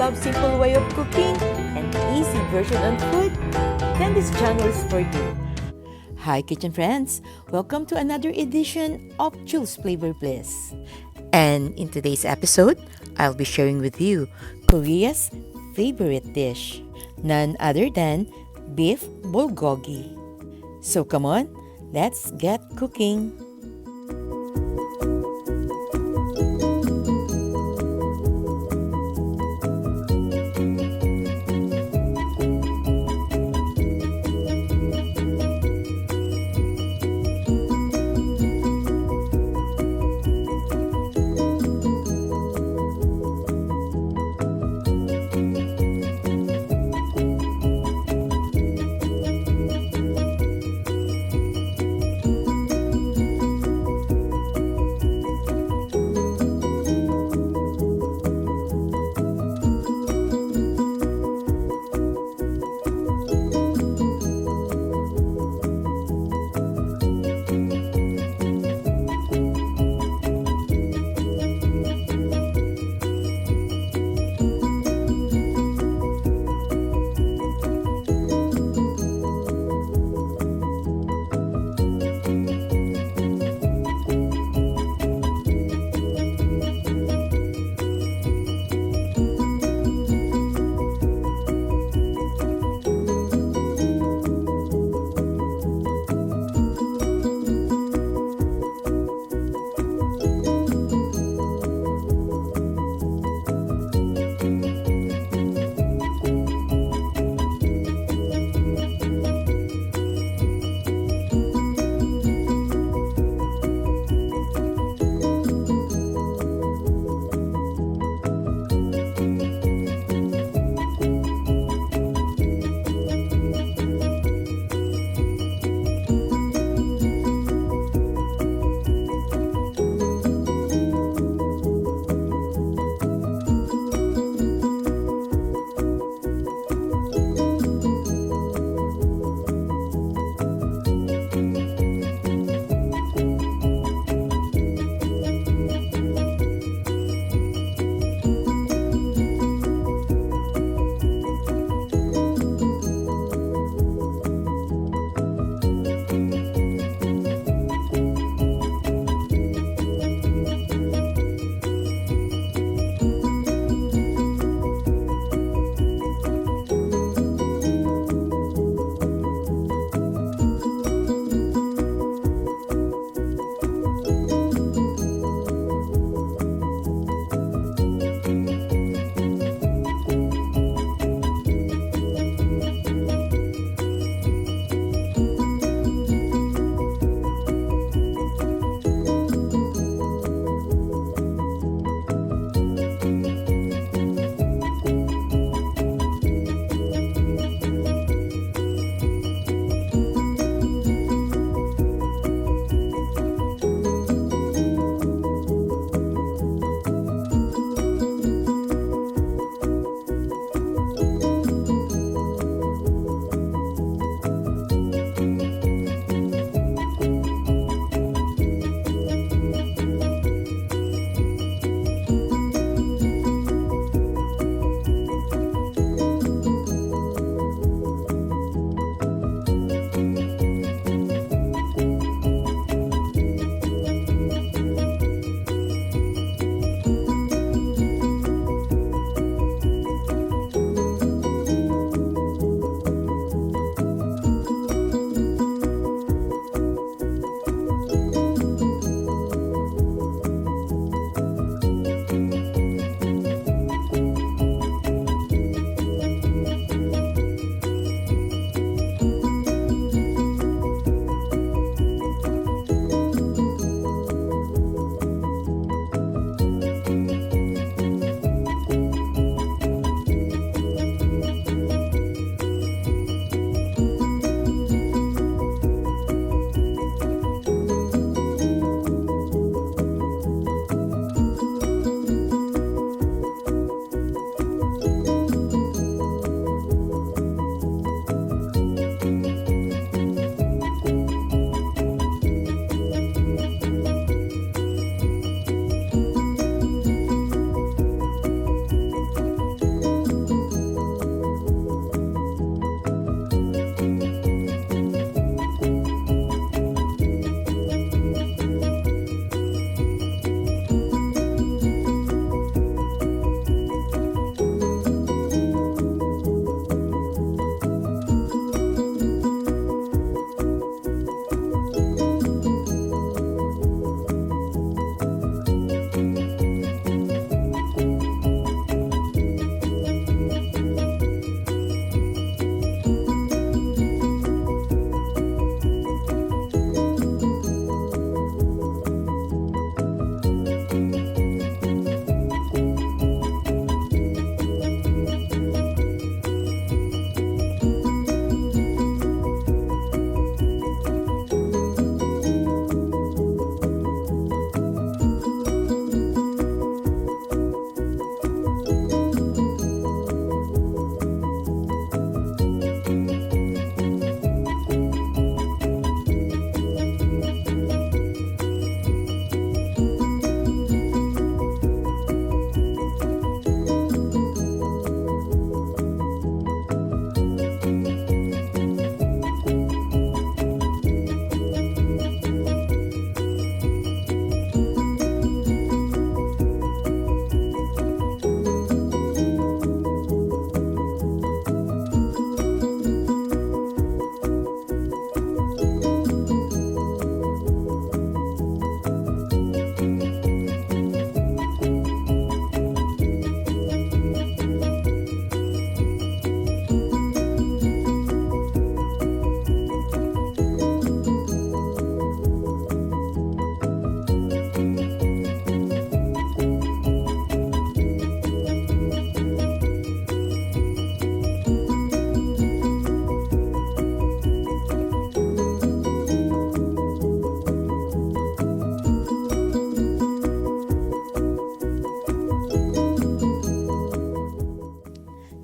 love simple way of cooking and easy version on food, then this channel is for you. Hi kitchen friends! Welcome to another edition of Jules Flavor Bliss. And in today's episode, I'll be sharing with you Korea's favorite dish, none other than beef bulgogi. So come on, let's get cooking!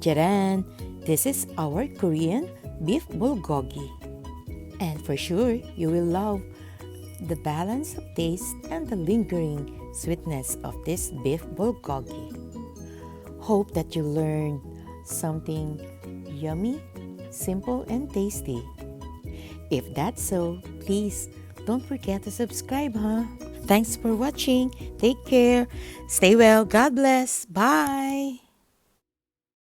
Jaran! This is our Korean Beef Bulgogi. And for sure, you will love the balance of taste and the lingering sweetness of this beef bulgogi. Hope that you learned something yummy, simple, and tasty. If that's so, please don't forget to subscribe, huh? Thanks for watching. Take care. Stay well. God bless. Bye.